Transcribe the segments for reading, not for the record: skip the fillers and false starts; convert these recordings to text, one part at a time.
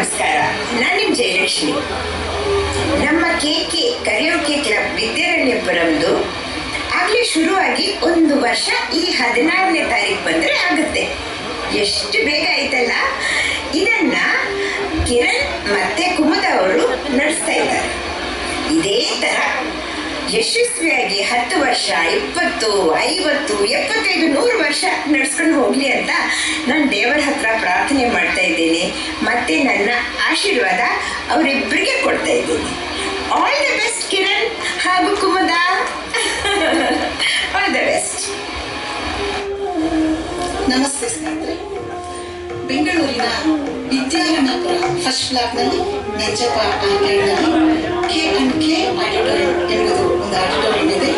ನಮಸ್ಕಾರ. ನಾನು ನಿಮ್ಮ ಜಯಲಕ್ಷ್ಮಿ. ನಮ್ಮ KK ಕರಿಯೋಕೆ ಕ್ಲಬ್ ವಿದ್ಯಾರಣ್ಯಪುರಂದು ಆಗಲೇ ಶುರುವಾಗಿ 1 ವರ್ಷ ಈ 16ನೇ ತಾರೀಕು ಬಂದರೆ ಆಗುತ್ತೆ. ಎಷ್ಟು ಬೇಗ ಆಯ್ತಲ್ಲ. ಇದನ್ನ ಕಿರಣ್ ಮತ್ತೆ ಕುಮುದ ಅವರು ನಡೆಸ್ತಾ ಇದ್ದಾರೆ. ಇದೇ ತರ ಯಶಸ್ವಿಯಾಗಿ 10 ವರ್ಷ, 20, 50, 75, 100 ವರ್ಷ ನಡೆಸ್ಕೊಂಡು ಹೋಗ್ಲಿ ಅಂತ ನಾನು ದೇವರ ಹತ್ರ ಪ್ರಾರ್ಥನೆ ಮಾಡ್ತಾ ಇದ್ದೇನೆ. ಮತ್ತೆ ನನ್ನ ಆಶೀರ್ವಾದ ಅವರಿಬ್ಬರಿಗೆ ಕೊಡ್ತಾ ಇದ್ದೀನಿ. ಆಲ್ ದ ಬೆಸ್ಟ್ ಕಿರಣ್ ಹಾಗೂ ಕುಮುದ. All the best. ನಮಸ್ತೆ ಸ್ನೇಹಿತರೆ. ಬೆಂಗಳೂರಿನ ವಿದ್ಯಾರಣ್ಯಪುರ ಫಸ್ಟ್ ಬ್ಲಾಕ್ನಲ್ಲಿ ನಂಜಪ್ಪ ಆರ್ಕೇಡ್ನಲ್ಲಿ K&K ಆಡಿಟೋರಿಯಂ ಎಂಬುದು ಒಂದು ಆಡಿಟೋರಿಯಂ ಇದೆ.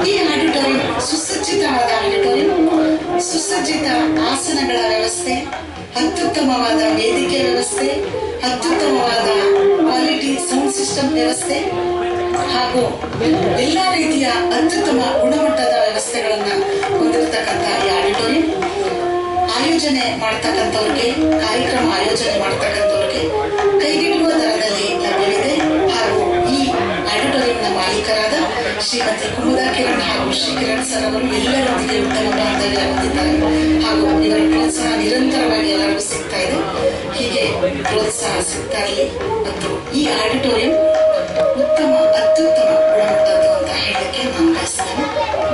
ಈ ಆಡಿಟೋರಿಯಂ ಸುಸಜ್ಜಿತವಾದ ಆಡಿಟೋರಿಯಂ, ಸುಸಜ್ಜಿತ ಆಸನಗಳ ವ್ಯವಸ್ಥೆ, ಅತ್ಯುತ್ತಮವಾದ ವೇದಿಕೆ ವ್ಯವಸ್ಥೆ, ಅತ್ಯುತ್ತಮವಾದ ಕ್ವಾಲಿಟಿ ಸೌಂಡ್ ಸಿಸ್ಟಮ್ ವ್ಯವಸ್ಥೆ ಹಾಗೂ ಎಲ್ಲ ರೀತಿಯ ಅತ್ಯುತ್ತಮ ಗುಣಮಟ್ಟದ ವ್ಯವಸ್ಥೆಗಳನ್ನು ಹೊಂದಿರತಕ್ಕಂಥ ಈ ಆಡಿಟೋರಿಯಂ ಆಯೋಜನೆ ಮಾಡ್ತಕ್ಕಂಥವ್ರಿಗೆ, ಕಾರ್ಯಕ್ರಮ ಆಯೋಜನೆ ಮಾಡ್ತಕ್ಕಂಥವ್ರಿಗೆ ಕೈಗೆಟುಕುವ ದರದಲ್ಲಿ ಲಭ್ಯವಿದೆ. ಹಾಗೂ ಈ ಆಡಿಟೋರಿಯಂನ ಮಾಲೀಕರಾದ ಶ್ರೀಮತಿ ಕುಮುದ ಕಿರಣ್ ಹಾಗೂ ಶ್ರೀ ಕಿರಣ್ ಸರ್ ಅವರು ಎಲ್ಲರೊಂದಿಗೆ ಉತ್ತಮ ಬಾಂಧವ್ಯ ಹೊಂದಿದ್ದಾರೆ. ಹಾಗೂ ಇವರ ಪ್ರೋತ್ಸಾಹ ನಿರಂತರವಾಗಿ ಎಲ್ಲರಿಗೂ ಸಿಗ್ತಾ ಇದೆ. ಹೀಗೆ ಪ್ರೋತ್ಸಾಹ ಸಿಗ್ತಾ ಇರಲಿ ಮತ್ತು ಈ ಆಡಿಟೋರಿಯಂ ಉತ್ತಮ ಅತ್ಯುತ್ತಮ ಗುಣಮಟ್ಟದ್ದು ಅಂತ ಹೇಳಕ್ಕೆ ನಾನು ಬಯಸ್ತೇನೆ.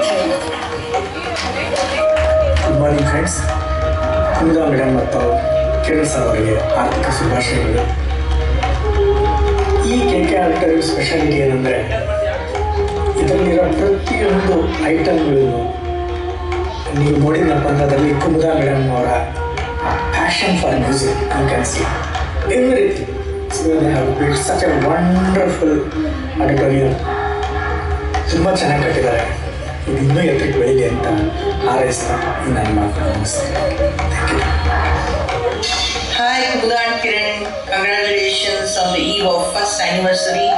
ಧನ್ಯವಾದಗಳು. Good morning friends. Kumuda madam ಮತ್ತು ಕಿರಣ್ ಸರ್ ಅವರಿಗೆ ಆರ್ಥಿಕ ಶುಭಾಶಯಗಳು. ಈ KK ಆಡಿಟೋರಿಯಂ ಸ್ಪೆಷಾಲಿಟಿ ಏನಂದರೆ ಇದರಲ್ಲಿರೋ ಪ್ರತಿಯೊಂದು ಐಟಮ್ಗಳನ್ನು ನೀವು ನೋಡಿದ್ನಪ್ಪ ಅಂತ ಅದರಲ್ಲಿ ಕುಮುದ ಮೇಡಮ್ ಅವರ passion for music you can see everything. So they have built such a wonderful auditorium. ತುಂಬ ಚೆನ್ನಾಗಿ ಕಟ್ಟಿದ್ದಾರೆ. ಇದು ಇನ್ನೂ ಎತ್ತರಕ್ಕೆ ಬೆಳೀಲಿ ಅಂತ ಹಾರೈಸ್ತಾ ನನ್ನ ಮಾತನ್ನು ಮುಗಿಸ್ತೇನೆ. Thank you. Hi Kumuda and Kiran, congratulations on the eve of first anniversary.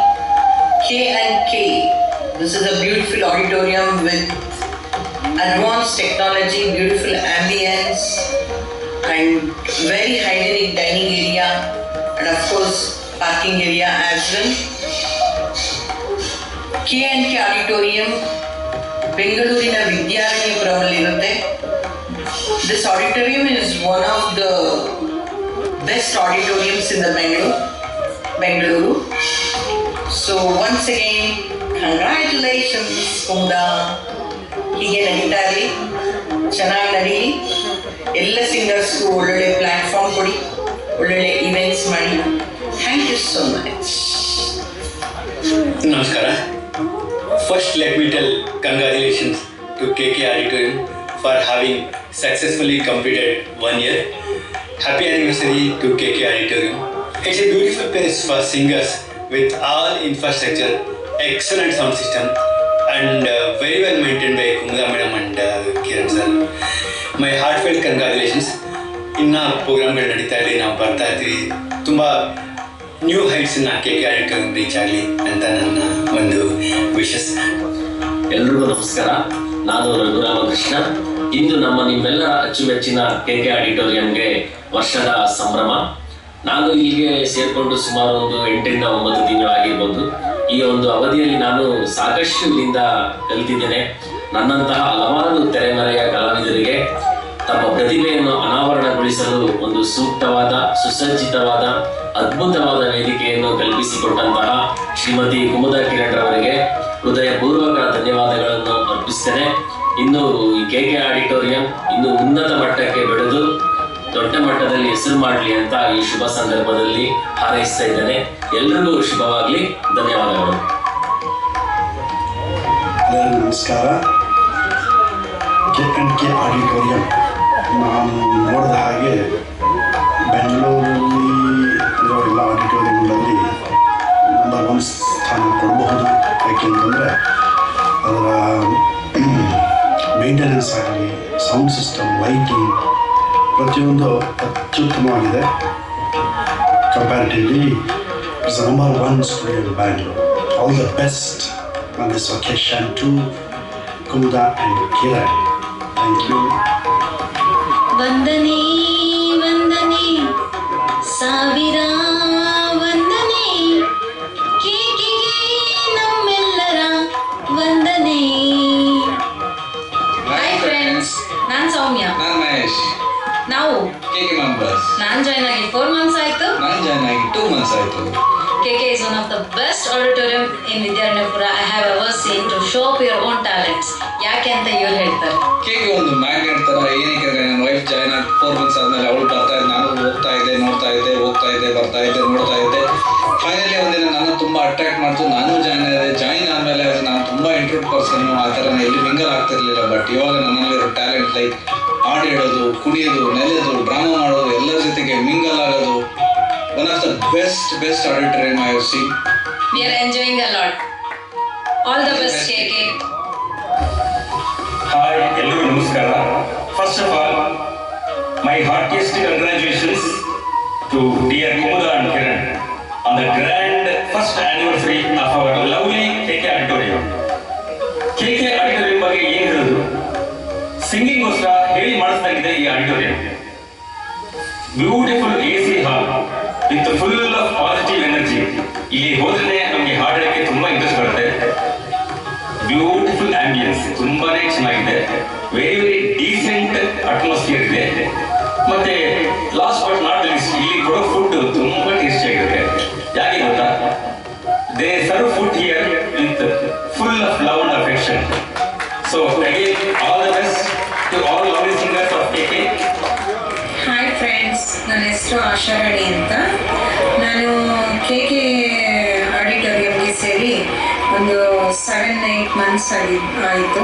K&K. This is a beautiful auditorium with advanced technology, beautiful ambience and very hygienic dining area and of course parking area as well. K&K auditorium ಬೆಂಗಳೂರಿನ ವಿದ್ಯಾರಣ್ಯಪುರದಲ್ಲಿರುತ್ತೆ. This auditorium is one of the best auditoriums in the Bengaluru. So once again, congratulations Kumuda. ಹೀಗೆ ನಡೀತಾ ಇರಲಿ, ಚೆನ್ನಾಗಿ ನಡೀಲಿ. ಎಲ್ಲ ಸಿಂಗರ್ಸ್ಗೂ ಒಳ್ಳೊಳ್ಳೆ platform ಕೊಡಿ, ಒಳ್ಳೊಳ್ಳೆ ಇವೆಂಟ್ಸ್ ಮಾಡಿ. Thank you so much. ನಮಸ್ಕಾರ. First, let me tell congratulations to KK Auditorium for having successfully completed 1 year. Happy anniversary to KK Auditorium. It's a beautiful place for singers with all infrastructure, excellent sound system and very well maintained by Kumada madam and Kiran sir. My heartfelt congratulations. ಇನ್ನು ಪ್ರೋಗ್ರಾಮ್ಗಳು ನಡೀತಾ ಇದೆ, ನಾವು ಬರ್ತಾ ಇದ್ದೀವಿ. ತುಂಬ new ಹೈಟ್ಸನ್ನು KK auditorium reach ಆಗಲಿ ಅಂತ ನನ್ನ ಒಂದು ವಿಶಸ್. ಎಲ್ರಿಗೂ ನಮಸ್ಕಾರ. ನಾನು ರಘುರಾಮಕೃಷ್ಣ. ಇಂದು ನಿಮ್ಮೆಲ್ಲರ ಅಚ್ಚುಮೆಚ್ಚಿನ KK ಆಡಿಟೋರಿಯಂಗೆ ವರ್ಷದ ಸಂಭ್ರಮ. ನಾನು ಇಲ್ಲಿಗೆ ಸೇರಿಕೊಂಡು ಸುಮಾರು ಒಂದು 8ರಿಂದ 9 ತಿಂಗಳಾಗಿರ್ಬೋದು. ಈ ಒಂದು ಅವಧಿಯಲ್ಲಿ ನಾನು ಸಾಕಷ್ಟು ಇಲ್ಲಿಂದ ಕಲಿತಿದ್ದೇನೆ. ನನ್ನಂತಹ ಹಲವಾರು ತೆರೆಮರೆಯ ಕಲಾವಿದರಿಗೆ ತಮ್ಮ ಪ್ರತಿಭೆಯನ್ನು ಅನಾವರಣಗೊಳಿಸಲು ಒಂದು ಸೂಕ್ತವಾದ, ಸುಸಜ್ಜಿತವಾದ, ಅದ್ಭುತವಾದ ವೇದಿಕೆಯನ್ನು ಕಲ್ಪಿಸಿಕೊಟ್ಟಂತಹ ಶ್ರೀಮತಿ ಕುಮುದ ಕಿರಣ್ ರವರಿಗೆ ಹೃದಯಪೂರ್ವಕ ಧನ್ಯವಾದಗಳನ್ನು ಅರ್ಪಿಸ್ತೇನೆ. ಇನ್ನು ಈ KK ಆಡಿಟೋರಿಯಂ ಇನ್ನು ಉನ್ನತ ಮಟ್ಟಕ್ಕೆ ಬೆಳೆದು ದೊಡ್ಡ ಮಟ್ಟದಲ್ಲಿ ಹೆಸರು ಮಾಡಲಿ ಅಂತ ಈ ಶುಭ ಸಂದರ್ಭದಲ್ಲಿ ಹಾರೈಸ್ತಾ ಇದ್ದೇನೆ. ಎಲ್ಲರಿಗೂ ಶುಭವಾಗಲಿ. ಧನ್ಯವಾದಗಳು. ನಮಸ್ಕಾರ. K&K ಆಡಿಟೋರಿಯಂ ನಾನು ನೋಡಿದ ಹಾಗೆ ಬೆಂಗಳೂರಲ್ಲಿ ಇರೋ ಎಲ್ಲ ಆಡಿಟೋರಿಯಂಗಳಲ್ಲಿ ನಂಬರ್ 1 ಸ್ಥಾನ ಕೊಡಬಹುದು. ಯಾಕೆಂತಂದರೆ ಅದರ ಮೇಂಟೆನೆನ್ಸ್ ಆಗಲಿ, ಸೌಂಡ್ ಸಿಸ್ಟಮ್, ಲೈಟಿಂಗ್ ಪ್ರತಿಯೊಂದು ಅತ್ಯುತ್ತಮವಾಗಿದೆ. Comparatively it's number 1 studio in Bangalore. All the best on this occasion to Kumuda and Kiran. Thank you. ವಂದನೆ ವಂದನೆ ಸಾವಿರ ನಾವು KK members. ನಾನು ಜಾಯ್ನ್ ಆಗಿ 4 months ಆಯ್ತು. ನಾನು ಜಾಯ್ನ್ ಆಗಿ 2 months ಆಯ್ತು. KK is one of the best auditorium in Vidyaranapura I have ever seen to show up your own talents. ಯಾಕೆ ಅಂತ ಇವ್ರು ಹೇಳ್ತಾರೆ. KK ಒಂದು ಮ್ಯಾಗ್ನೆಟ್ ತರ. ಏನಕ್ಕೆ ಅಂದ್ರೆ ನನ್ನ ವೈಫ್ ಜಾಯ್ನ್ ಆಗಿ 4 months ಆದ್ಮೇಲೆ ಅವಳು ಬರ್ತಾ ಇದ್ದೆ, ನಾನು ಹೋಗ್ತಾ ಇದ್ದೆ, ನೋಡ್ತಾ ಇದ್ದೆ, ಹೋಗ್ತಾ ಇದ್ದೆ, ಬರ್ತಾ ಇದ್ದೆ, ನೋಡ್ತಾ ಇದ್ದೆ. ಫೈನಲಿ ಒಂದಿನ ನನ್ನ ತುಂಬಾ ಅಟ್ರಾಕ್ಟ್ ಮಾಡ್ತು. ನಾನು ಜಾಯ್ನ್ ಆದೆ. ಜಾಯ್ನ್ ಆದ್ಮೇಲೆ ನಾನು ತುಂಬಾ ಇಂಟ್ರೋಡ್ ಪರ್ಸನ್, ಆ ಥರ ಎಲ್ಲಿ ಮಿಂಗಲ್ ಆಗ್ತಿರ್ಲಿಲ್ಲ. ಬಟ್ ಇವಾಗ ನನ್ನಲ್ಲಿರೋ ಟ್ಯಾಲೆಂಟ್ ಲೈಕ್ ಹಾಡು ಹೇಳೋದು, ಕುಣಿಯೋದು, ನೆಲೆಯೋದು, ಡ್ರಾಮಾ ಮಾಡೋದು, ಎಲ್ಲರ ಜೊತೆಗೆ ಮಿಂಗಲ್ ಆಗೋದು. One of the best auditorium I have seen. We are enjoying a lot. All the best, KK. Hi, ಎಲ್ಲರಿಗೂ ನಮಸ್ಕಾರ. First of all, my heartiest congratulations to dear Kumudha and Kiran on the grand first anniversary of our lovely KK Auditorium. KK Auditorium ಬಗ್ಗೆ ಏನು ಹೇಳೋದು? Singing ಗೋಸ್ಕರ ಹೇಳಿ ಮಾಡಿಸ್ದಾಗಿದೆ ಈ auditorium. Beautiful AC hall with full of positive energy. ಇಲ್ಲಿ ಹೋದ್ರೆ ನಮಗೆ ಹಾಡೋಕ್ಕೆ ತುಂಬಾ ಇಂಟ್ರೆಸ್ಟ್ ಬರುತ್ತೆ. ಬ್ಯೂಟಿಫುಲ್ ಆಂಬಿಯನ್ಸ್ ತುಂಬಾನೇ ಚೆನ್ನಾಗಿದೆ. ವೆರಿ ಡೀಸೆಂಟ್ ಅಟ್ಮಾಸ್ಫಿಯರ್ ಇದೆ. ಮತ್ತೆ ಲಾಸ್ಟ್ ಬಟ್ ನಾಟ್ ಲೀಸ್ಟ್ ಇಲ್ಲಿ ಕೊಡೋ ಫುಡ್ ತುಂಬಾ ಟೇಸ್ಟಿ ಆಗಿರುತ್ತೆ. ಯಾಕೆ ಗೊತ್ತಾ? They serve food here with full of love and affection. So again all the best to all lovely singers of KK. Hi friends, ನನ್ನ ಹೆಸರು ಆಶಾರಾಣಿ ಅಂತ. ನಾನು KK ಆಡಿಟೋರಿಯಂಗೆ ಸೇರಿ ಒಂದು 7-8 months ಆಯಿತು.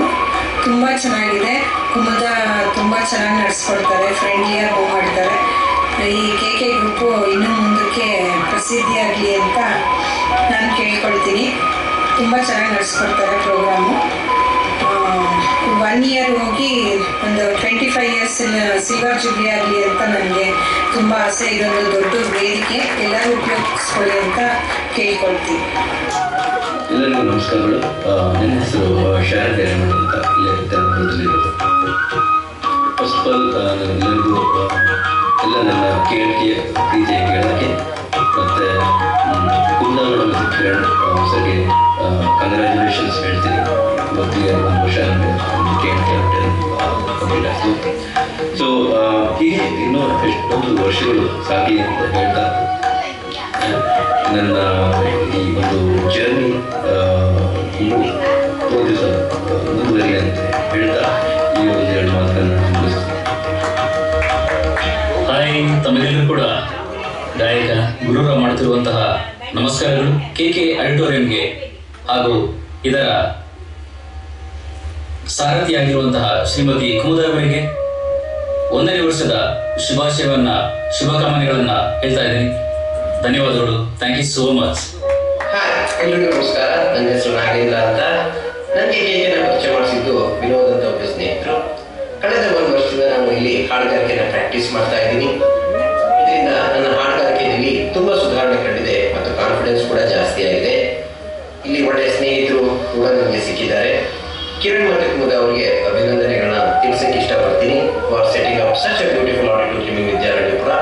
ತುಂಬ ಚೆನ್ನಾಗಿದೆ. ಕುಮುದ ತುಂಬ ಚೆನ್ನಾಗಿ ನಡೆಸ್ಕೊಡ್ತಾರೆ, ಫ್ರೆಂಡ್ಲಿಯಾಗಿ ಮೂವ್ ಮಾಡ್ತಾರೆ. ಈ KK ಗ್ರೂಪು ಇನ್ನೂ ಮುಂದಕ್ಕೆ ಪ್ರಸಿದ್ಧಿಯಾಗಲಿ ಅಂತ ನಾನು ಕೇಳ್ಕೊಳ್ತೀನಿ. ತುಂಬ ಚೆನ್ನಾಗಿ ನಡೆಸ್ಕೊಡ್ತಾರೆ ಪ್ರೋಗ್ರಾಮು. 1 year ಹೋಗಿ ಒಂದು 25 years ಸಿಲ್ವರ್ ಜುಬ್ಲಿ ಆಗಲಿ ಅಂತ ನನಗೆ ತುಂಬ ಆಸೆ. ಇದೊಂದು ದೊಡ್ಡ ವೇದಿಕೆ, ಎಲ್ಲರೂ ಉಪಯೋಗಿಸ್ಕೊಳ್ಳಿ ಅಂತ ಕೇಳ್ಕೊಳ್ತೀನಿ. ಎಲ್ಲರಿಗೂ ನಮಸ್ಕಾರಗಳು. ನನ್ನ ಹೆಸರು ಶಾರದ್ ಹಿರೇಮಠ ಅಂತ, ಇಲ್ಲೇ ವಿದ್ಯಾನಗರದಲ್ಲಿರೋದು. ಫಸ್ಟ್ ಆಫ್ ಆಲ್ ಎಲ್ಲರಿಗೂ ಎಲ್ಲ ನನ್ನ ಕೇಳಿಕೆ ಪ್ರೀತಿಯ ಕೇಳೋಕ್ಕೆ ಮತ್ತು ಕುಂದಾ ಮೇಡಮ್ ಮತ್ತು ಕಿರಣ್ ಸರ್ಗೆ ಕಂಗ್ರ್ಯಾಚುಲೇಷನ್ಸ್ ಹೇಳ್ತೀನಿ. ಮೊದಲಿಗೆ 1 ವರ್ಷ ಒಂದು KK ಕಂಪ್ಲೀಟ್ ಆಯಿತು. ಸೊ ಹೀಗೆ ಇನ್ನೂ ಎಷ್ಟೊಂದು ವರ್ಷಗಳು ಸಾಗಿ ಅಂತ ಹೇಳ್ತಾ ನನ್ನ ಈ ಒಂದು ಜರ್ನಿ ಇನ್ನೂ ದಿವಸ ಮುಂದುವರಿಲಿ ಅಂತ ಹೇಳ್ತಾ ಈ ಒಂದು 2 ಮಾತನ್ನು ಮುಗಿಸ್ತೀನಿ. ಹಾಯ್, ತಮಗೆಲ್ಲರೂ ಕೂಡ ಗಾಯಕ ಗುರುರಾವ್ ಮಾಡುತ್ತಿರುವಂತಹ ನಮಸ್ಕಾರಗಳು. KK ಆಡಿಟೋರಿಯಂಗೆ ಹಾಗೂ ಇದರ ಸಾರಥಿಯಾಗಿರುವಂತಹ ಶ್ರೀಮತಿ ಕುಮುದ ಅವರಿಗೆ 1ನೇ ವರ್ಷದ ಶುಭಕಾಮನೆಗಳನ್ನ ಹೇಳ್ತಾ ಇದ್ದೀನಿ. ಧನ್ಯವಾದಗಳು. Thank you so much. Hi, ಎಲ್ರಿಗೂ ನಮಸ್ಕಾರ. ನನ್ನ ಹೆಸರು ನಾಗೇಂದ್ರ ಅಂತ. ನನಗೆ KK ಪರಿಚಯ ಮಾಡಿಸಿದ್ದು ವಿನೋದ್ ಅಂತ ಒಬ್ಬ ಸ್ನೇಹಿತರು. ಕಳೆದ 1 ವರ್ಷದಿಂದ ನಾನು ಇಲ್ಲಿ ಹಾಡುಗಾರಿಕೆಯನ್ನು ಪ್ರಾಕ್ಟೀಸ್ ಮಾಡ್ತಾ ಇದ್ದೀನಿ. ಇದರಿಂದ ನನ್ನ ಹಾಡುಗಾರಿಕೆಯಲ್ಲಿ ತುಂಬ ಸುಧಾರಣೆ ಕಂಡಿದೆ ಮತ್ತು ಕಾನ್ಫಿಡೆನ್ಸ್ ಕೂಡ ಜಾಸ್ತಿ ಆಗಿದೆ. ಇಲ್ಲಿ ಒಳ್ಳೆಯ ಸ್ನೇಹಿತರು ಕೂಡ ನನಗೆ ಸಿಕ್ಕಿದ್ದಾರೆ. ಕಿರಣ್ ಮತ್ತು ಕುಮುದ ಅವರಿಗೆ ಅಭಿನಂದನೆಗಳನ್ನ ತಿಳಿಸಕ್ಕೆ ಇಷ್ಟಪಡ್ತೀನಿ for setting up such a beautiful auditorium in Vidyaranyapura.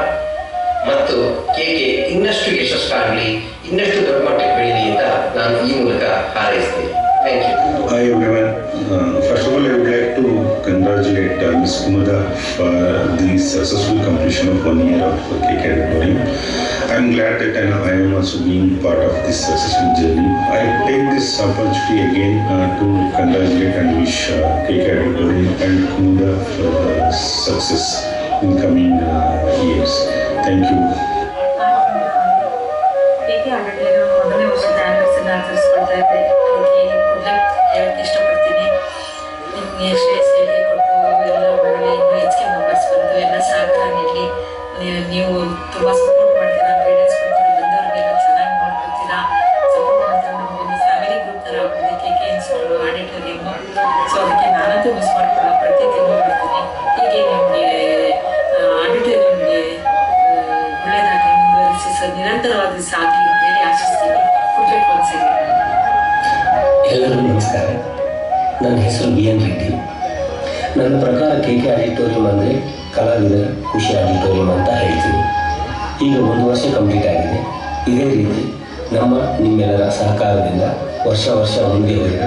ಮತ್ತು KK ಇನ್ನಷ್ಟು ಯಶಸ್ಸಾಗಲಿ, ಇನ್ನಷ್ಟು ದೊಡ್ಡ ಮಟ್ಟಕ್ಕೆ ಬೆಳೀಲಿ ಅಂತ ನಾನು ಈ ಮೂಲಕ ಹಾರೈಸ್ತೀನಿ. Thank you. Hi everyone. First of all, I would like to congratulate Ms. Kumudha for the successful completion of 1 year of KK Auditorium. I am glad that I am also being part of this successful journey. I take this opportunity again to congratulate and wish KK Auditorium and Kumudha for the success in coming years. Thank you. KK auditorium 1ನೇ ವರ್ಷದ ಆ್ಯನಿವರ್ಸರಿನ ಆಚರಿಸ್ಕೊಳ್ತಾ ಇದ್ದೆ. ಹೇಳಕ್ಕೆ ಇಷ್ಟಪಡ್ತೀನಿ. ನಿಮಗೆ ಎಷ್ಟೇ ಸೇವೆ ಕೊಟ್ಟು ಎಲ್ಲ ಮಾಡಲಿ, ಇನ್ನೂ ಹೆಚ್ಚಿಗೆ ಮೆಂಬರ್ಸ್ ಬಂದು ಎಲ್ಲ ಸಹಕಾರಿಯಲ್ಲಿ ನೀವು ತುಂಬ ಸಪೋರ್ಟ್ ಮಾಡ್ತೀರಾ, ಗೈಡೆನ್ಸ್ ಕೊಡ್ತೀರಾ, ಬಂದವ್ರಿಗೆಲ್ಲ ಚೆನ್ನಾಗಿ ನೋಡ್ಕೊತೀರಾ, ಸಪೋರ್ಟ್ ಮಾಡ್ತೀರಾ. ನಮಗೊಂದು ಫ್ಯಾಮಿಲಿ ಗ್ರೂಪ್ ಥರ ಆಗ್ಬಿಟ್ಟಿದೆ KK ಇನ್ಸ್ಟಿಟ್ಯೂಟ್ ಆಡಿಟೋರಿಯಮ್ಮು. ಸೊ ಅದಕ್ಕೆ ನಾನಂತೂ ಮಿಸ್ ಮಾಡ್ಕೊಳ್ಳೋ, ಪ್ರತಿ ತಿಂಗಳು ಮಾಡ್ತೀನಿ. ಹೀಗೆ ನಿಮಗೆ ಆಡಿಟೋರಿಯಂಗೆ ಒಳ್ಳೆಯದಾಗಿ ಮುಂದುವರಿಸಿ ನಿರಂತರವಾಗಿ ಸಾಗಿ ಅಂತೇಳಿ ಆಶಿಸ್ತೀನಿ. ಕೊಡಬೇಕು ಅನ್ಸಿದೆ. ಎಲ್ಲರಿಗೂ ನಮಸ್ಕಾರ. ನನ್ನ ಹೆಸರು BN ರೆಡ್ಡಿ. ನನ್ನ ಪ್ರಕಾರ KK ಆಡಿಟೋರಿಯಂ ಅಂದರೆ ಕಲಾವಿದರ ಖುಷಿ ಆಡಿಟೋರಿಯಂ ಅಂತ ಹೇಳ್ತೀನಿ. ಈಗ 1 ವರ್ಷ ಕಂಪ್ಲೀಟ್ ಆಗಿದೆ. ಇದೇ ರೀತಿ ನಿಮ್ಮೆಲ್ಲರ ಸಹಕಾರದಿಂದ ವರ್ಷ ಮುಂದೆ ಹೋಗಿ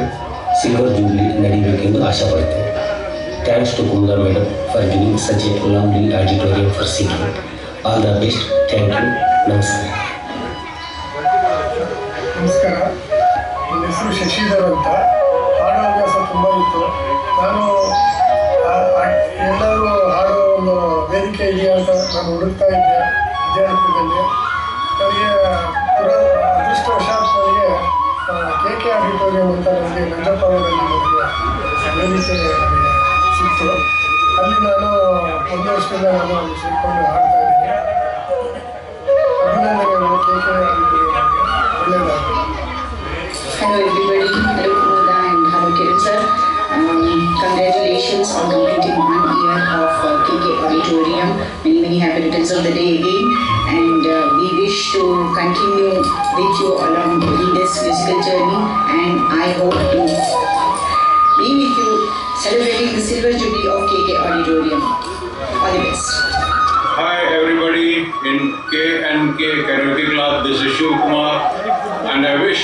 ಸಿಲ್ವರ್ ಜೂಬ್ಲಿ ನಡೀಬೇಕೆಂದು ಆಶೆ ಪಡ್ತೀನಿ. thanks to Kumda Madam for giving such a lovely auditorium for singing. All the best. Thank you. Namaskar. ನಮಸ್ಕಾರ, ನನ್ನ ಹೆಸರು ಶಶಿಧರ್ ಅಂತ. ಹಾಡು ಅಭ್ಯಾಸ ತುಂಬ ಇತ್ತು. ನಾನು ಎಲ್ಲರೂ ಹಾಡೋ ಒಂದು ವೇದಿಕೆ ಇದೆಯಾ ಅಂತ ನಾನು ಹುಡುಕ್ತಾ ಇದ್ದೆ ವಿದ್ಯಾರ್ಥಿಗಳಲ್ಲಿ. ನನಗೆ ಅದೃಷ್ಟವಶಾತ್ ನನಗೆ KK ಆಡಿಟೋರಿಯಂ ಅಂತ ನನಗೆ ನಂಜಪ್ಪ ಅವರಲ್ಲಿ ವೇದಿಕೆ ಸಿಕ್ತು. ಅಲ್ಲಿ ನಾನು ಒಂದು ವರ್ಷದಿಂದ ನಾನು ಸೇರಿಕೊಂಡು ಹಾಡ್ತಾ ಇದ್ದೀನಿ. ಅಭಿನಂದನೆಗಳು KK ಆಡಿಟೋರಿಯಂ. ಒಳ್ಳೆಯದಾಗಲಿ. Hello everybody, hello Kumda and hello Kiran sir. Congratulations on completing 1 year of KK Auditorium. Many happy returns of the day again, and we wish to continue with you along in this musical journey, and I hope to be with you celebrating the silver jubilee of KK Auditorium. All the best. Hi everybody in K&K Karaoke Club, this is Shiv Kumar, and I wish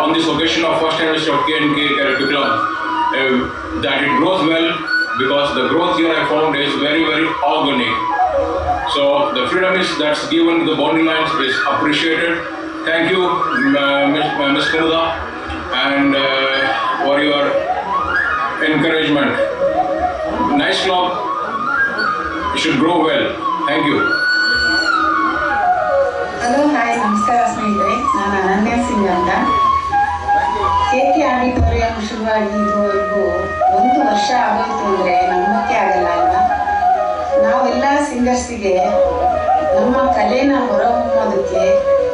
on this occasion of first anniversary of K&K Karaoke Club that it grows well, because the growth here I found is very organic. So the freedom that's given to the boundary lines is appreciated. Thank you Ms. Kumda, and for your encouragement. Nice club, it should grow well. Thank you. Hello, hi, ನಮಸ್ಕಾರ ಸ್ನೇಹಿತರೆ. ನಾನು ಅನನ್ಯ ಸಿಂಗ್ ಅಂತ. KK auditorium ಶುರುವಾಗಿ ಇದುವರೆಗೂ 1 ವರ್ಷ ಆಗೋಯ್ತು ಅಂದರೆ ನಂಬಕ್ಕೆ ಆಗಲ್ಲ ಅಲ್ವಾ? ನಾವೆಲ್ಲ ಸಿಂಗರ್ಸಿಗೆ ನಮ್ಮ ಕಲೆನ ಹೊರಹೊಮ್ಮೋದಕ್ಕೆ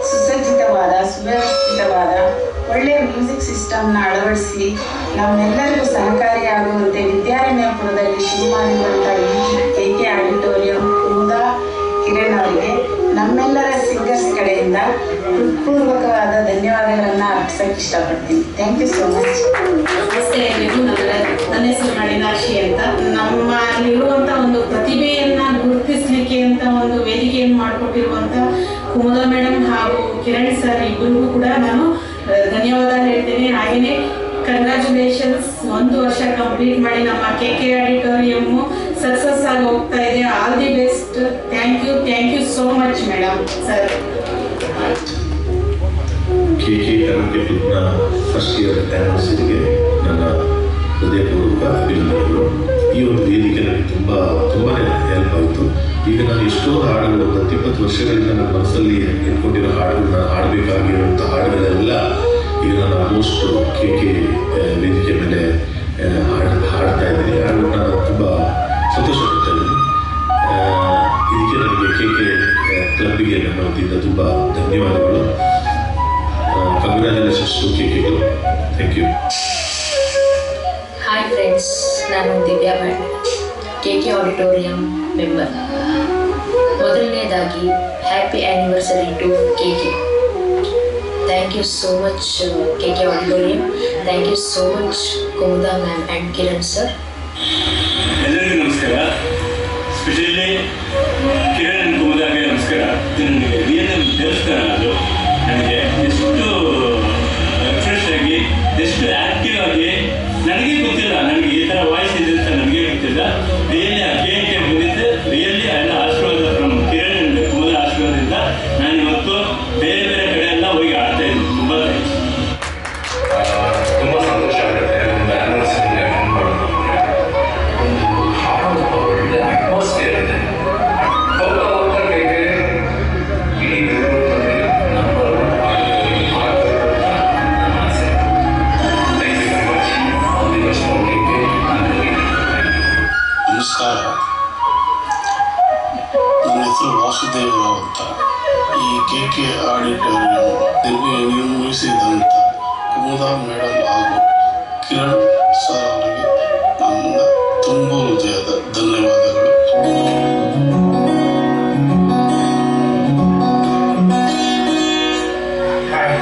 ಸುಸಜ್ಜಿತವಾದ, ಸುವ್ಯವಸ್ಥಿತವಾದ ಒಳ್ಳೆಯ ಮ್ಯೂಸಿಕ್ ಸಿಸ್ಟಮ್ನ ಅಳವಡಿಸಿ ನಮ್ಮೆಲ್ಲರಿಗೂ ಸಹಕಾರಿಯಾಗುವಂತೆ ವಿದ್ಯಾರಣ್ಯಪುರದಲ್ಲಿ ಶುರು ಮಾಡಿರುವಂಥ ಈ KK ಆಡಿಟೋರಿಯಂ ಕುಮುದಾ ಕಿರಣ್ ಅವರಿಗೆ ನಮ್ಮೆಲ್ಲರ ಸಿಂಗರ್ಸ್ ಕಡೆಯಿಂದ ಹೃತ್ಪೂರ್ವಕವಾದ ಧನ್ಯವಾದಗಳನ್ನು ಅರ್ಪಿಸೋಕ್ಕೆ ಇಷ್ಟಪಡ್ತೀನಿ. Thank you so much. ನಮಸ್ತೆ ಎಲ್ರಿಗೂ. ನನ್ನ ಹೆಸರು ಮಣಿನಾಕ್ಷಿ ಅಂತ. ನಮ್ಮಲ್ಲಿರುವಂಥ ಒಂದು ಪ್ರತಿಭೆಯನ್ನು ಗುರುತಿಸಲಿಕ್ಕೆ ಅಂತ ಒಂದು ವೇದಿಕೆಯನ್ನು ಮಾಡಿಕೊಟ್ಟಿರುವಂಥ ಕುಮುದಾ ಮೇಡಮ್ ಹಾಗೂ ಕಿರಣ್ ಸರ್ ಇಬ್ಬರಿಗೂ ಕೂಡ ನಾನು ಧನ್ಯವಾದ ಹೇಳ್ತೇನೆ. ಹಾಗೆಯೇ ಕಂಗ್ರ್ಯಾಚುಲೇಷನ್ಸ್, 1 ವರ್ಷ ಕಂಪ್ಲೀಟ್ ಮಾಡಿ ನಮ್ಮ KK ಆಡಿಟೋರಿಯಮ್ಮು ಸಕ್ಸಸ್ ಆಗಿ ಹೋಗ್ತಾ ಇದೆ. All the best. Thank you so much madam sir. KK karaoke ಕ್ಲಬ್ನ ಫಸ್ಟ್ ಇಯರ್ ಆ್ಯನಿವರ್ಸರಿಗೆ ನನ್ನ ಹೃದಯಪೂರ್ವಕ ಅಭಿನಂದನೆಗಳು. ಈ ಒಂದು ವೇದಿಕೆ ನನಗೆ ತುಂಬಾ ಹೆಲ್ಪ್ ಆಯಿತು. ಈಗ ನಾನು ಎಷ್ಟೋ ಹಾಡುಗಳು 10-20 ವರ್ಷಗಳಿಂದ ನನ್ನ ಮನಸ್ಸಲ್ಲಿ ಇಟ್ಕೊಂಡಿರೋ ಹಾಡುಗಳನ್ನ ಹಾಡಬೇಕಾಗಿರುವಂಥ ಹಾಡುಗಳೆಲ್ಲ ಈಗ ನಾನು ಆಲ್ಮೋಸ್ಟ್ KK ವೇದಿಕೆ ಮೇಲೆ ಹಾಡ್ತಾ ಇದ್ದೀನಿ. ಹಾಡುಗಳನ್ನ ತುಂಬ ಸಂತೋಷ ಪಡ್ತಾ ಇದ್ದೀನಿ. ಇದಕ್ಕೆ ನನಗೆ KK ಕ್ಲಬ್ಬಿಗೆ ನನ್ನ ವತಿಯಿಂದ ತುಂಬ ಧನ್ಯವಾದಗಳು. Congratulations to KK club. Thank you. Hi friends, ನಾನು Divya Bhat, KK auditorium member. ಮೊದಲನೇದಾಗಿ happy anniversary to KK. Thank you so much KK auditorium. Thank you so much Kumuda ma'am and Kiran sir. ಎಲ್ಲರಿಗೂ ನಮಸ್ಕಾರ. ಸ್ಪೆಷಲಿ ಕಿರಣ್ ಆ್ಯಂಡ್ ಕುಮುದಾಗೆ ನಮಸ್ಕಾರ. ಇದು ನನಗೆ ರಿಯಲ್ ದೇವಸ್ಥಾನ. ಅದು ನನಗೆ ಎಷ್ಟು ಫ್ರೆಶ್ ಆಗಿ, ಎಷ್ಟು ಆ್ಯಕ್ಟಿವ್ ಆಗಿ, ನನಗೆ ಗೊತ್ತಿಲ್ಲ ನನಗೆ ಈ ಥರ ವಾಯ್ಸ್ ಇದೆ ಅಂತ ನನಗೆ ಗೊತ್ತಿಲ್ಲ. ರಿಯಲಿ ಆ KK ಬಂದಿದ್ದೆ ರಿಯಲಿ ಎಲ್ಲ ಆಶೀರ್ವಾದ ಫ್ರಮ್ ಕಿರಣ್ ಆ್ಯಂಡ್ ಕುಮುದಾ ಆಶೀರ್ವಾದದಿಂದ ನಾನು ಇವತ್ತು ಬೇರೆ ಕಡೆ ಎಲ್ಲ ಹೋಗಿ ಆಡ್ತಾ ಇದ್ದೀನಿ. ತುಂಬ ತುಂಬ ಸಂತೋಷ ಆಗುತ್ತೆ ಒಂದು ಆ್ಯನಿವರ್ಸರಿಗೆ ಅಟೆಂಡ್ ಮಾಡೋದು. ಒಂದು ಹಾಡೋದು ಒಳ್ಳೆ ಅಟ್ಮಾಸ್ಫಿಯರ್ ಇದೆ. ಹೋಗ್ತಾ KK ಇಡೀ ವಿರೋಧದಲ್ಲಿ ನಂಬರ್ 1 ಆಗ್ತಾರೆ ನನ್ನ ಆಸೆ. Thank you very much. All the best for KK. ನಮಸ್ಕಾರ, ನನ್ನ ಹೆಸರು ವಾಸುದೇವರಾವ್ ಅಂತ. ಈ KK ಆಡಿಟೋರಿಯಂ ನಿರ್ಮಿಸಿದಂಥ ಕುಮುದಾ ಮೇಡಮ್ ಹಾಗೂ ಕಿರಣ್ ಸರ್ ಅವರಿಗೆ ನನ್ನ ತುಂಬ ಹೃದಯದ ಧನ್ಯವಾದಗಳು. ಹಾಯ್,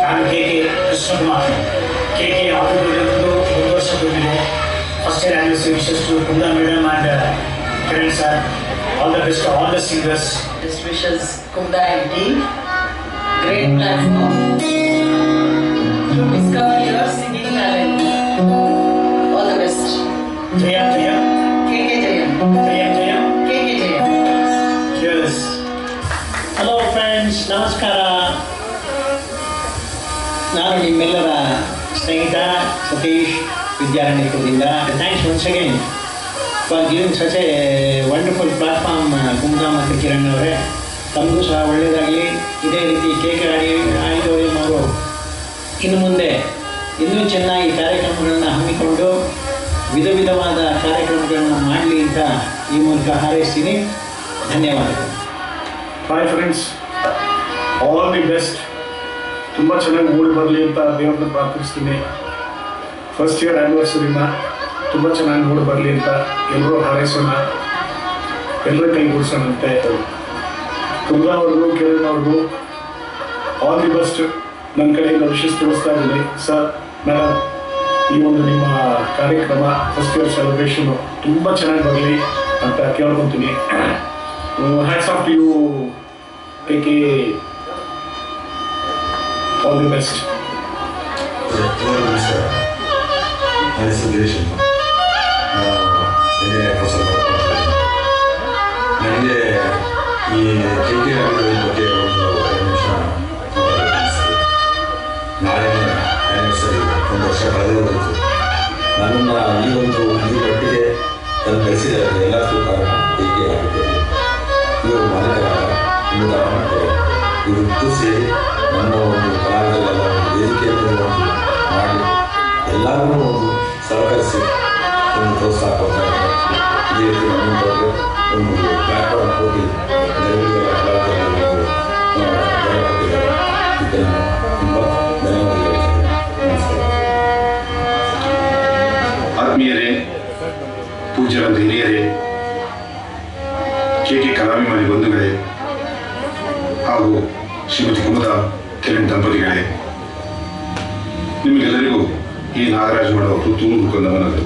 ನಾನು KK ಕೃಷ್ಣಕುಮಾರ್. KK ಆಡಿಟೋರಿಯಂದು 1 ವರ್ಷ ಬಂದಿದೆ. First year anniversary wishes to Kumuda madam and Kiran sir. All the best all the singers. Best wishes Kumda and team. Great platform to discover your singing talent. All the best. ಜಯ ಜಯ KK Jayam. ಜಯ ಜಯ KK Jayam. Cheers. Hello friends, ನಮಸ್ಕಾರ. ನಾನು ನಿಮ್ಮೆಲ್ಲರ ಸ್ನೇಹಿತ ಸತೀಶ್ ವಿದ್ಯಾರಣ್ಯಪುರದಿಂದ. Thanks once again for giving such a wonderful platform Kumuda ಮತ್ತು ಕಿರಣ್ ಅವರೇ. ತಮಗೂ ಸಹ ಒಳ್ಳೆಯದಾಗಲಿ. ಇದೇ ರೀತಿ KK ಆಡಿಟೋರಿಯಂ ಅವರು ಇನ್ನು ಮುಂದೆ ಇನ್ನೂ ಚೆನ್ನಾಗಿ ಕಾರ್ಯಕ್ರಮಗಳನ್ನು ಹಮ್ಮಿಕೊಂಡು ವಿಧ ವಿಧವಾದ ಕಾರ್ಯಕ್ರಮಗಳನ್ನು ಮಾಡಲಿ ಅಂತ ಈ ಮೂಲಕ ಹಾರೈಸ್ತೀನಿ. ಧನ್ಯವಾದಗಳು. Hi friends, all the best. ತುಂಬ ಚೆನ್ನಾಗಿ ಮೂಡಿ ಬರಲಿ ಅಂತ ದೇವ್ರನ್ನ ಪ್ರಾರ್ಥಿಸ್ತೀನಿ. ಫಸ್ಟ್ ಇಯರ್ ಆ್ಯನಿವರ್ಸರಿನ ತುಂಬ ಚೆನ್ನಾಗಿ ಮೂಡಿ ಬರಲಿ ಅಂತ ಎಲ್ಲರೂ ಹಾರೈಸೋಣ, ಎಲ್ಲರ ಕೈಗೂಡಿಸೋಣಂತೆ. ಕುಮುದಾ ಅವ್ರಿಗೂ ಕಿರಣ್ ಅವ್ರಿಗೂ ಆಲ್ ದಿ ಬೆಸ್ಟ್ ನನ್ನ ಕಡೆಯಿಂದ ವಿಶೇಷ ತಿಳಿಸ್ತಾ ಇದ್ದೀನಿ. ಸರ್, ಮೇಡಮ್, ಈ ಒಂದು ನಿಮ್ಮ ಕಾರ್ಯಕ್ರಮ ಫಸ್ಟ್ ಇಯರ್ ಸೆಲೆಬ್ರೇಷನು ತುಂಬ ಚೆನ್ನಾಗಿ ಬರಲಿ ಅಂತ ಕೇಳ್ಕೊತೀನಿ. Hats off to you KK. All the best. ನಮಸ್ಕಾರ, ನನ್ನ ಹೆಸರು ಗಿರೀಶ್ ಅಂತ. ನನಗೆ ಈ KK ಆಡಿಟೋರಿಯಂ ಬಗ್ಗೆ ಒಂದು 2 ನಿಮಿಷ ಮಾತಾಡಬೇಕು. ನಾಳೆ ಆ್ಯನಿವರ್ಸರಿ 1 ವರ್ಷ ಕಳೆದೇ ಹೋಗಿತ್ತು. ನನ್ನನ್ನು ಈ ಮಟ್ಟಿಗೆ ನಾನು ಬೆಳೆಸಿದ್ದಾರೆ ಎಲ್ಲದಕ್ಕೂ ಕಾರಣ KK ಆಡಿಟೋರಿಯಂ. ಇವರು ಮಾಲೀಕರಾದ ಕುಮುದಾ ಮತ್ತು ಇವರಿಬ್ಬರು ಸೇರಿ ನಮ್ಮ ಒಂದು ಕಲಾವಿದರೆಲ್ಲ ಒಂದು ವೇದಿಕೆಯನ್ನು ಒಂದು ಮಾಡಿ ಎಲ್ಲರೂ ಒಂದು ಸಹಕರಿಸಿ ಒಂದು ಪ್ರೋತ್ಸಾಹ ಕೊಡ್ತಾರೆ. ಇದೇ ರೀತಿ ನಮ್ಮಂಥವ್ರಿಗೆ ಒಂದು ಪ್ಲ್ಯಾಟ್ಫಾರ್ಮ್ ಹೋಗಿ ಕಲಾವಿದರಿಗೆ ಇದಕ್ಕೆ ನಾನು ತುಂಬ ಧನ್ಯವಾದ ಹೇಳ್ತೀನಿ. ನಮಸ್ಕಾರ. ಆತ್ಮೀಯರೇ, ಪೂಜ್ಯರಾದ ಹಿರಿಯರೇ, KK ಕಲಾಭಿಮಾನಿ ಬಂಧುಗಳೇ ಹಾಗೂ ಶ್ರೀಮತಿ ಕುಮುದಾ ಕಿರಣ್ ದಂಪತಿಗಳೇ, ನಿಮಗೆಲ್ಲರಿಗೂ ಈ ನಾಗರಾಜ್ ಮಾಡುವ ಹೃತ್ಪೂರ್ವಕ ನಮನಗಳು.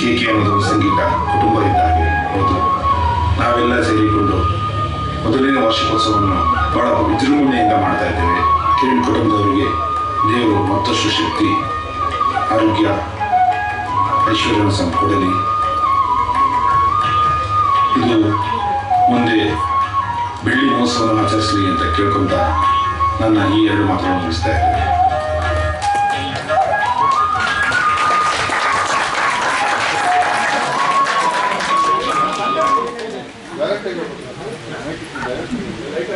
KK ಅನ್ನೋದು ಒಂದು ಸಂಗೀತ ಕುಟುಂಬ ಇದ್ದಾಗೆ. ಹೌದು, ನಾವೆಲ್ಲ ಸೇರಿಕೊಂಡು ಮೊದಲನೇ ವಾರ್ಷಿಕೋತ್ಸವವನ್ನು ಬಹಳ ವಿಜೃಂಭಣೆಯಿಂದ ಮಾಡ್ತಾ ಇದ್ದೇವೆ. ಕಿರಣ್ ಕುಟುಂಬದವರಿಗೆ ದೇವರು ಮತ್ತಷ್ಟು ಶಕ್ತಿ, ಆರೋಗ್ಯ, ಐಶ್ವರ್ಯವನ್ನು ಕೊಡಲಿ. ಇದು ಮುಂದೆ ಬೆಳ್ಳಿ ಮಹೋತ್ಸವವನ್ನು ಆಚರಿಸಲಿ ಅಂತ ಕೇಳ್ಕೊಂತ ನನ್ನ ಈ 2 ಮಾತುಗಳನ್ನು ಮುಗಿಸ್ತಾ ಇದ್ದೇನೆ. Direct